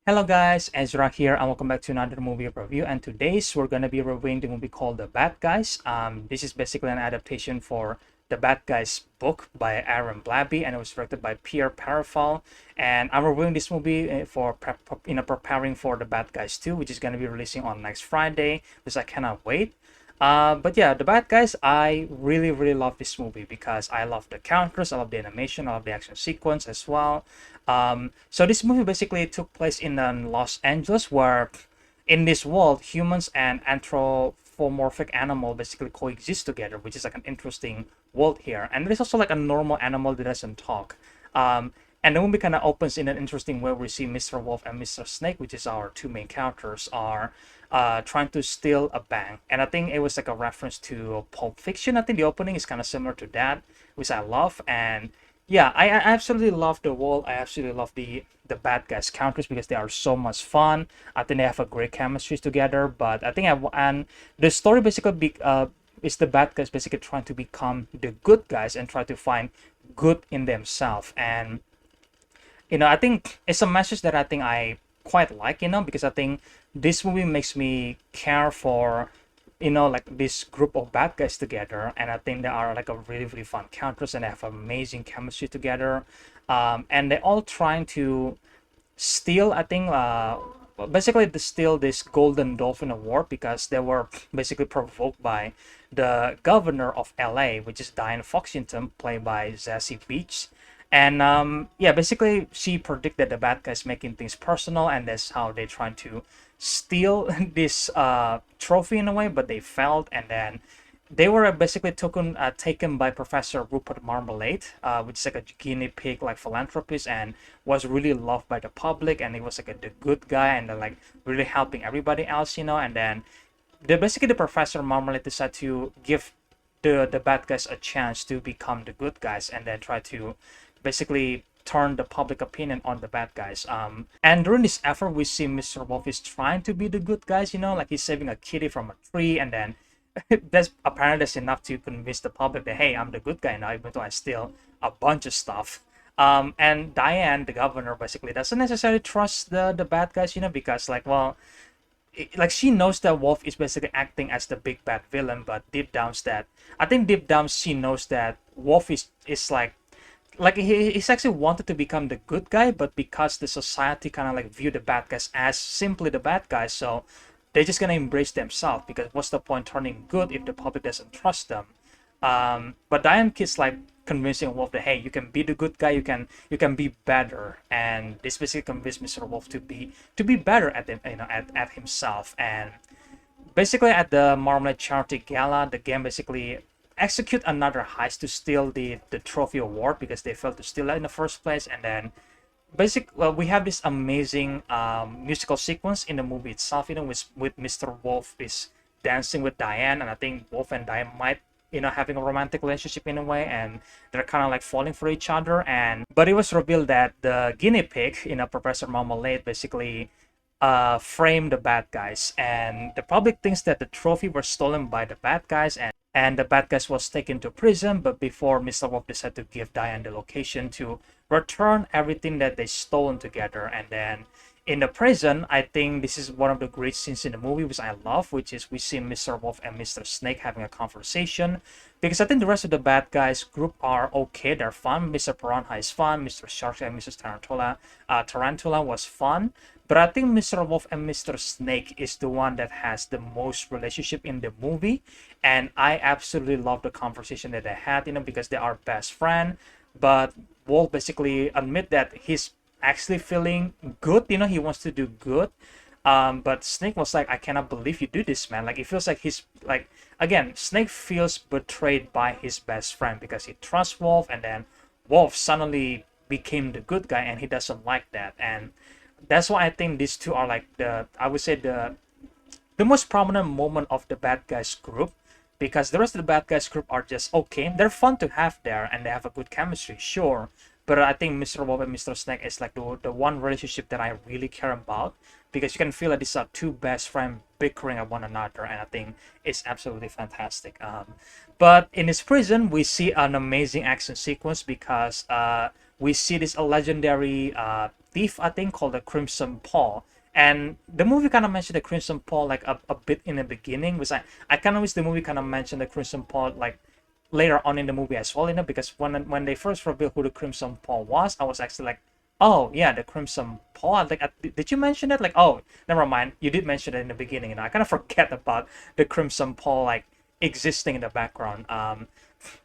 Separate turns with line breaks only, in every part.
Hello guys, Ezra here and welcome back to another movie review, and today's we're going to be reviewing the movie called The Bad Guys. This is basically an adaptation for The Bad Guys book by Aaron Blabby, and it was directed by Pierre Parafal. And I'm reviewing this movie for preparing for The Bad Guys 2, which is going to be releasing on next Friday, which I cannot wait. But yeah, The Bad Guys, I really love this movie because I love the characters, I love the animation, I love the action sequence as well. So this movie basically took place in Los Angeles, where in this world humans and anthropomorphic animal basically coexist together, which is like an interesting world here. And there's also like a normal animal that doesn't talk. And the movie kind of opens in an interesting way. We see Mr. Wolf and Mr. Snake, which is our two main characters, are trying to steal a bank. And I think it was like a reference to Pulp Fiction. I think the opening is kind of similar to that, which I love. And yeah, I absolutely love the world. I absolutely love the bad guys characters because they are so much fun. I think they have a great chemistry together. But I think and the story basically is the bad guys basically trying to become the good guys and try to find good in themselves. And I think it's a message that I think I quite like, because I think this movie makes me care for, like this group of bad guys together. And I think they are like a really fun characters and they have amazing chemistry together. And they're all trying to steal, I think, basically to steal this Golden Dolphin Award because they were basically provoked by the governor of LA, which is Diane Foxington, played by Zaziebeetz. And yeah, basically she predicted the bad guys making things personal, and that's how they trying to steal this trophy in a way, but they failed. And then they were basically taken by Professor Rupert Marmalade, which is like a guinea pig like philanthropist, and was really loved by the public, and he was like the good guy and like really helping everybody else. And then the Professor Marmalade decided to give the bad guys a chance to become the good guys, and then try to basically turn the public opinion on the bad guys. And during this effort, we see Mr. Wolf is trying to be the good guys, like he's saving a kitty from a tree, and then that's enough to convince the public that, hey, I'm the good guy now, even though I steal a bunch of stuff. And Diane, the governor, basically doesn't necessarily trust the bad guys, because like, well, like she knows that Wolf is basically acting as the big bad villain, but deep down she knows that Wolf is like he's actually wanted to become the good guy, but because the society kind of like view the bad guys as simply the bad guys, so they're just gonna embrace themselves, because what's the point turning good if the public doesn't trust them? But Diane keeps like convincing Wolf that, hey, you can be the good guy, you can be better, and this basically convinced Mr. Wolf to be better at them, at himself. And basically at the Marmalade Charity Gala, the game basically execute another heist to steal the trophy award because they failed to steal it in the first place. And then we have this amazing musical sequence in the movie itself, with Mr. Wolf is dancing with Diane, and I think Wolf and Diane might having a romantic relationship in a way, and they're kind of like falling for each other. But it was revealed that the guinea pig, Professor Marmalade, basically framed the bad guys, and the public thinks that the trophy was stolen by the bad guys, and the bad guys was taken to prison. But before Mr. Wolf decided to give Diane the location to return everything that they stolen together. And then in the prison, I think this is one of the great scenes in the movie, which I love, which is we see Mr. Wolf and Mr. Snake having a conversation, because I think the rest of the bad guys group are okay, they're fun. Mr. Piranha is fun, Mr. Shark and Mrs. Tarantula was fun. But I think Mr. Wolf and Mr. Snake is the one that has the most relationship in the movie. And I absolutely love the conversation that they had, because they are best friends. But Wolf basically admit that he's actually feeling good, he wants to do good. But Snake was like, I cannot believe you do this, man. Like, it feels like he's like, again, Snake feels betrayed by his best friend because he trusts Wolf, and then Wolf suddenly became the good guy, and he doesn't like that. And that's why I think these two are like I would say the most prominent moment of the bad guys group, because the rest of the bad guys group are just okay. They're fun to have there, and they have a good chemistry, sure. But I think Mr. Wolf and Mr. Snake is like the one relationship that I really care about, because you can feel that these are two best friends bickering at one another, and I think it's absolutely fantastic. But in this prison, we see an amazing action sequence because we see this legendary thief, I think, called the Crimson Paw. And the movie kind of mentioned the Crimson Paw like a bit in the beginning, which I kind of wish the movie kind of mentioned the Crimson Paw like later on in the movie as well, because when they first revealed who the Crimson Paw was, I was actually like, oh yeah, the Crimson Paw. Like, did you mention it? Like, oh, never mind, you did mention it in the beginning. I kind of forget about the Crimson Paw like existing in the background.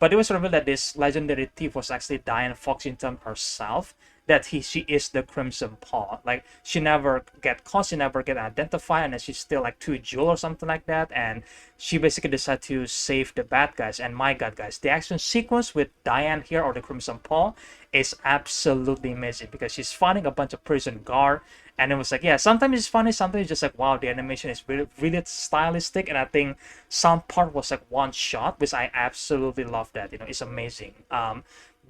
But it was revealed that this legendary thief was actually Diane Foxington herself. That she is the Crimson Paw. Like, she never get caught, she never get identified, and then she's still like too jewel or something like that. And she basically decided to save the bad guys. And my God, guys, the action sequence with Diane here, or the Crimson Paw, is absolutely amazing because she's fighting a bunch of prison guard. And it was like, yeah, sometimes it's funny, sometimes it's just like, wow, the animation is really, really stylistic. And I think some part was like one shot, which I absolutely love that. It's amazing.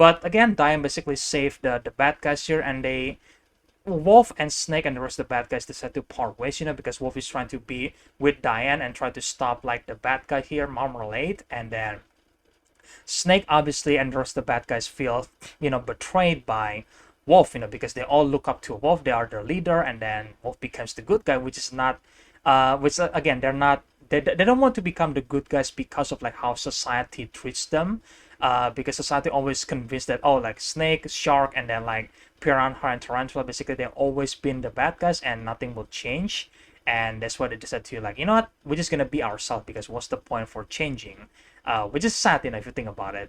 But again, Diane basically saved the bad guys here, and Wolf and Snake and the rest of the bad guys decide to part ways, because Wolf is trying to be with Diane and try to stop like the bad guy here, Marmalade, and then Snake obviously and the rest of the bad guys feel, betrayed by Wolf, because they all look up to Wolf. They are their leader, and then Wolf becomes the good guy, which is not, which again, they're not, they don't want to become the good guys because of like how society treats them. Because society always convinced that, oh, like Snake, Shark, and then like Piranha and Tarantula, basically they've always been the bad guys and nothing will change. And that's why they decided to like, you know what, we're just gonna be ourselves, because what's the point for changing? Which is sad, if you think about it.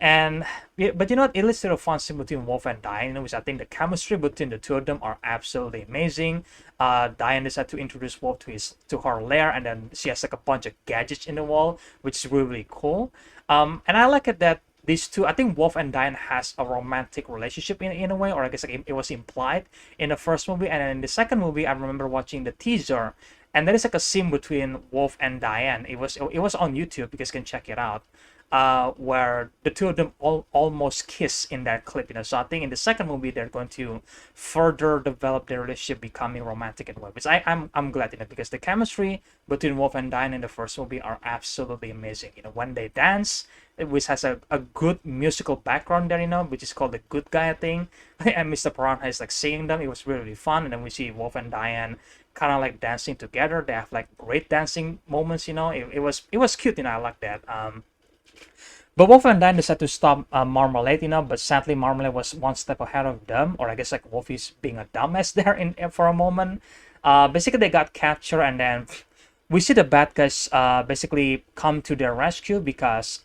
And yeah, but you know what, it leads to a fun scene between Wolf and Diane, which I think the chemistry between the two of them are absolutely amazing. Diane decided to introduce Wolf to her lair, and then she has like a bunch of gadgets in the wall, which is really, really cool. And I like it that these two, I think Wolf and Diane has a romantic relationship in a way, or I guess like it was implied in the first movie. And then in the second movie, I remember watching the teaser, and there is like a scene between Wolf and Diane. It was on YouTube, because you can check it out. Where the two of them almost kiss in that clip, So I think in the second movie they're going to further develop their relationship, becoming romantic in a way, which I'm glad, because the chemistry between Wolf and Diane in the first movie are absolutely amazing. When they dance, which has a good musical background there, which is called The Good Guy, I think. And Mr. Piranha is like singing them. It was really, really fun. And then we see Wolf and Diane kind of like dancing together. They have like great dancing moments. It was cute. I like that. But Wolf and Diane decided to stop Marmalade, but sadly Marmalade was one step ahead of them, or I guess like Wolf is being a dumbass there for a moment. Basically they got captured, and then we see the bad guys basically come to their rescue, because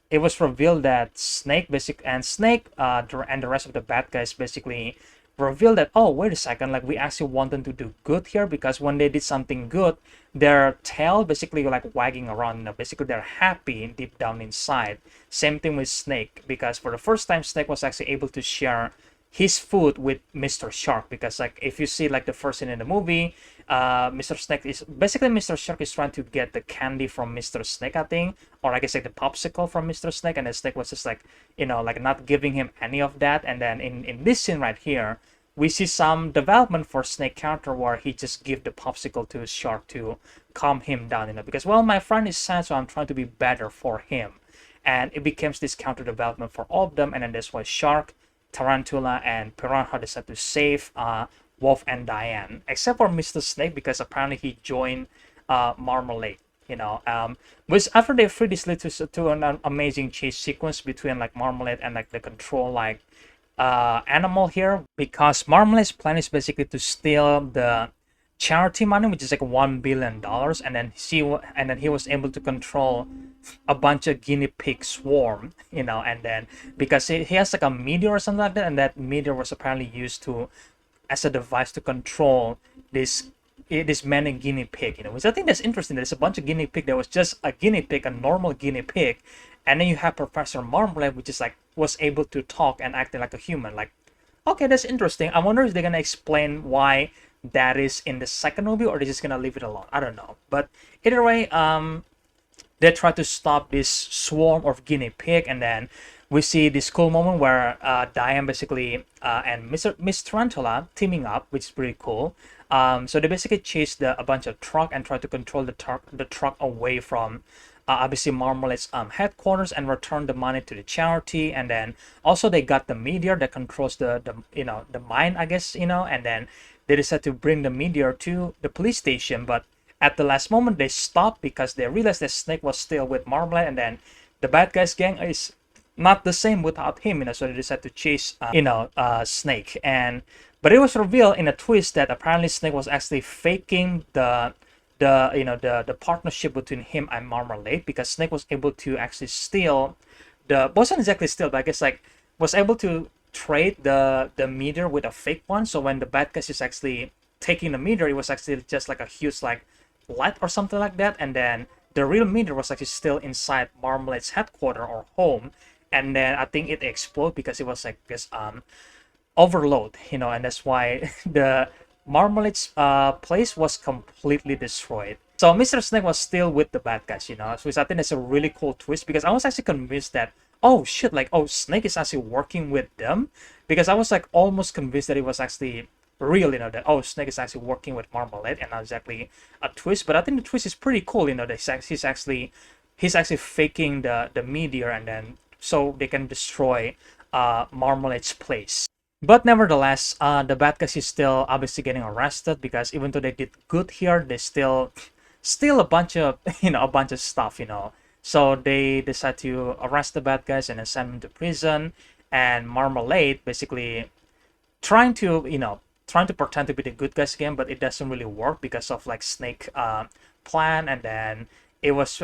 it was revealed that Snake and the rest of the bad guys basically revealed that, oh, wait a second, like we actually want them to do good here, because when they did something good, their tail basically like wagging around, basically they're happy deep down inside. Same thing with Snake, because for the first time Snake was actually able to share his food with Mr. Shark, because like if you see like the first scene in the movie, Mr. Shark is trying to get the candy from Mr. Snake, I think, or I guess like the popsicle from Mr. Snake, and the Snake was just like, like not giving him any of that. And then in this scene right here, we see some development for Snake character, where he just give the popsicle to Shark to calm him down, because, well, my friend is sad, so I'm trying to be better for him. And it becomes this counter development for all of them, and then that's why Shark, Tarantula, and Piranha decide to save Wolf and Diane, except for Mr. Snake, because apparently he joined Marmalade. Which after they free, this led to an amazing chase sequence between like Marmalade and like the control like animal here, because Marmalade's plan is basically to steal the charity money, which is like $1 billion, and then he was able to control a bunch of guinea pig swarm, and then because he has like a meteor or something like that, and that meteor was apparently used as a device to control this many guinea pig, which I think that's interesting. There's a bunch of guinea pig. There was just a guinea pig, a normal guinea pig, and then you have Professor Marmalade, which is like was able to talk and acting like a human. Like, okay, that's interesting. I wonder if they're gonna explain why that is in the second movie, or they're just gonna leave it alone. I don't know. But either way, they try to stop this swarm of guinea pig, and then we see this cool moment where Diane basically and Miss Tarantula teaming up, which is pretty cool. So they basically chase a bunch of truck and try to control the truck away from obviously Marmalade's headquarters and return the money to the charity. And then also they got the meteor that controls the the mine, I guess, and then they decided to bring the meteor to the police station. But at the last moment they stopped because they realized that Snake was still with Marmalade, and then the bad guys gang is not the same without him, so they decided to chase Snake. And but it was revealed in a twist that apparently Snake was actually faking the partnership between him and Marmalade, because Snake was able to actually steal the, wasn't exactly steal, but I guess like was able to trade the meter with a fake one. So when the bad guys is actually taking the meter, it was actually just like a huge like light or something like that, and then the real meter was actually still inside Marmalade's headquarters or home. And then I think it exploded because it was like this overload, and that's why the Marmalade's place was completely destroyed. So Mr. Snake was still with the bad guys, which I think is a really cool twist, because I was actually convinced that, oh shit, like, oh, Snake is actually working with them, because I was like almost convinced that it was actually real, that, oh, Snake is actually working with Marmalade and not exactly a twist. But I think the twist is pretty cool, that he's actually faking the meteor, and then so they can destroy Marmalade's place. But nevertheless, the bad guys is still obviously getting arrested, because even though they did good here, they still steal a bunch of a bunch of stuff, So they decide to arrest the bad guys and then send them to prison. And Marmalade basically trying to pretend to be the good guys again, but it doesn't really work because of like Snake plan. And then it was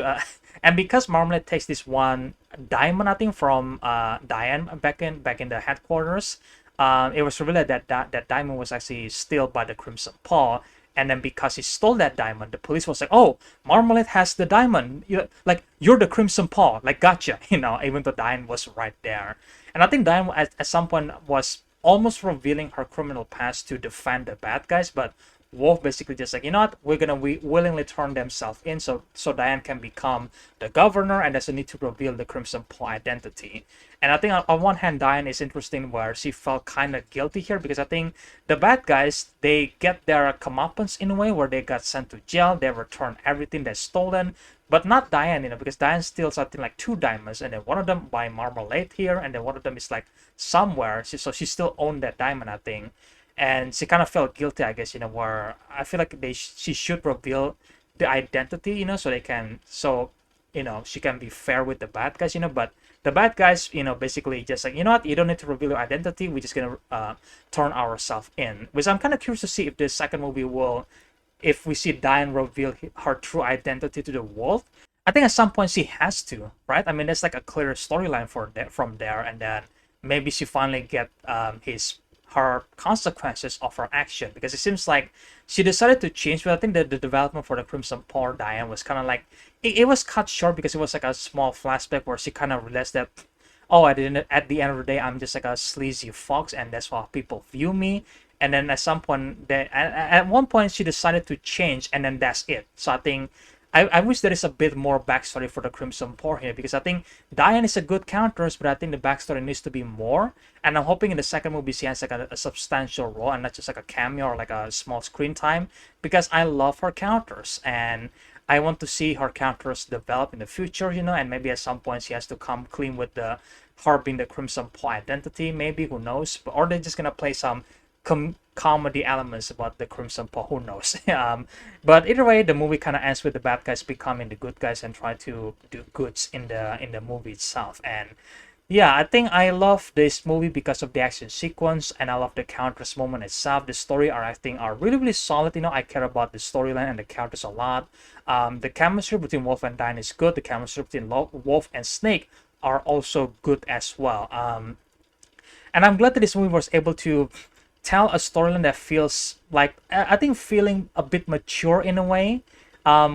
and because Marmalade takes this one diamond, I think, from Diane back in the headquarters, it was revealed that that diamond was actually stolen by the Crimson Paw. And then because he stole that diamond, the police was like, oh, Marmalade has the diamond, you're the Crimson Paw, like, gotcha, even though Diane was right there. And I think Diane at some point was almost revealing her criminal past to defend the bad guys, but Wolf basically just like, we're gonna willingly turn themselves in, so Diane can become the governor and doesn't need to reveal the Crimson Paw identity. And I think on one hand, Diane is interesting where she felt kind of guilty here, because I think the bad guys, they get their comeuppance in a way where they got sent to jail, they return everything that's stolen, but not Diane, because Diane steals, I think, like 2 diamonds, and then one of them by Marmalade here, and then one of them is like somewhere, so she still owned that diamond, I think. And she kind of felt guilty, I guess, where I feel like she should reveal the identity, so they can, she can be fair with the bad guys, but the bad guys, basically just like, what, you don't need to reveal your identity, we're just gonna turn ourselves in. Which I'm kind of curious to see if the second movie will, if we see Diane reveal her true identity to the Wolf. I think at some point she has to, right? I mean, that's like a clear storyline from there, and then maybe she finally get her consequences of her action, because it seems like she decided to change. But I think that the development for the Crimson Paw Diane was kind of like it was cut short, because it was like a small flashback where she kind of realized that, oh, at the end of the day, I'm just like a sleazy fox, and that's how people view me. And then at some point, at one point, she decided to change, and then that's it. So I think I wish there is a bit more backstory for the Crimson Paw here, because I think Diane is a good character, but I think the backstory needs to be more. And I'm hoping in the second movie she has like a substantial role and not just like a cameo or like a small screen time, because I love her characters and I want to see her characters develop in the future, and maybe at some point she has to come clean with her being the Crimson Paw identity, maybe, who knows, or they're just gonna play some comedy elements about the Crimson Paw, who knows. But either way, the movie kind of ends with the bad guys becoming the good guys and try to do goods in the movie itself. And yeah, I think I love this movie because of the action sequence, and I love the characters moment itself. The story I think are really, really solid. I care about the storyline and the characters a lot. The chemistry between Wolf and Diane is good. The chemistry between Wolf and Snake are also good as well. And I'm glad that this movie was able to tell a storyline that feels like, I think, feeling a bit mature in a way,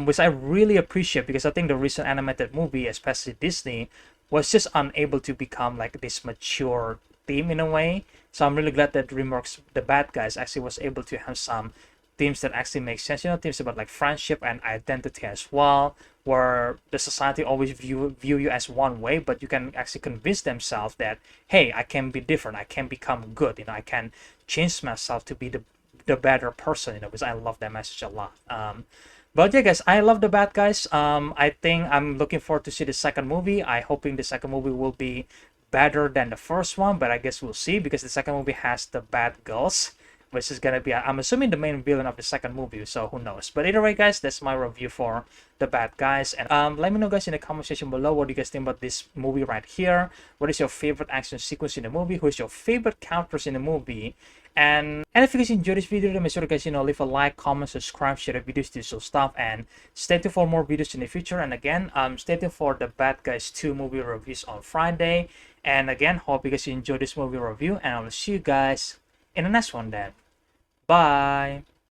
which I really appreciate, because I think the recent animated movie, especially Disney, was just unable to become like this mature theme in a way. So I'm really glad that DreamWorks, the bad guys, actually was able to have some themes that actually make sense, themes about like friendship and identity as well, where the society always view you as one way, but you can actually convince themselves that, hey, I can be different, I can become good, I can change myself to be the better person, because I love that message a lot. But yeah, guys, I love the bad guys. I think I'm looking forward to see the second movie. I hoping the second movie will be better than the first one, but I guess we'll see because the second movie has the bad girls, which is gonna be, I'm assuming, the main villain of the second movie. So who knows? But either way, guys, that's my review for the bad guys. And let me know, guys, in the comment section below, what do you guys think about this movie right here? What is your favorite action sequence in the movie? Who is your favorite characters in the movie? And if you guys enjoyed this video, then make sure to, guys, leave a like, comment, subscribe, share the videos, digital stuff, and stay tuned for more videos in the future. And again, stay tuned for the Bad Guys 2 movie reviews on Friday. And again, hope you guys enjoyed this movie review, and I will see you guys in the next one then. Bye.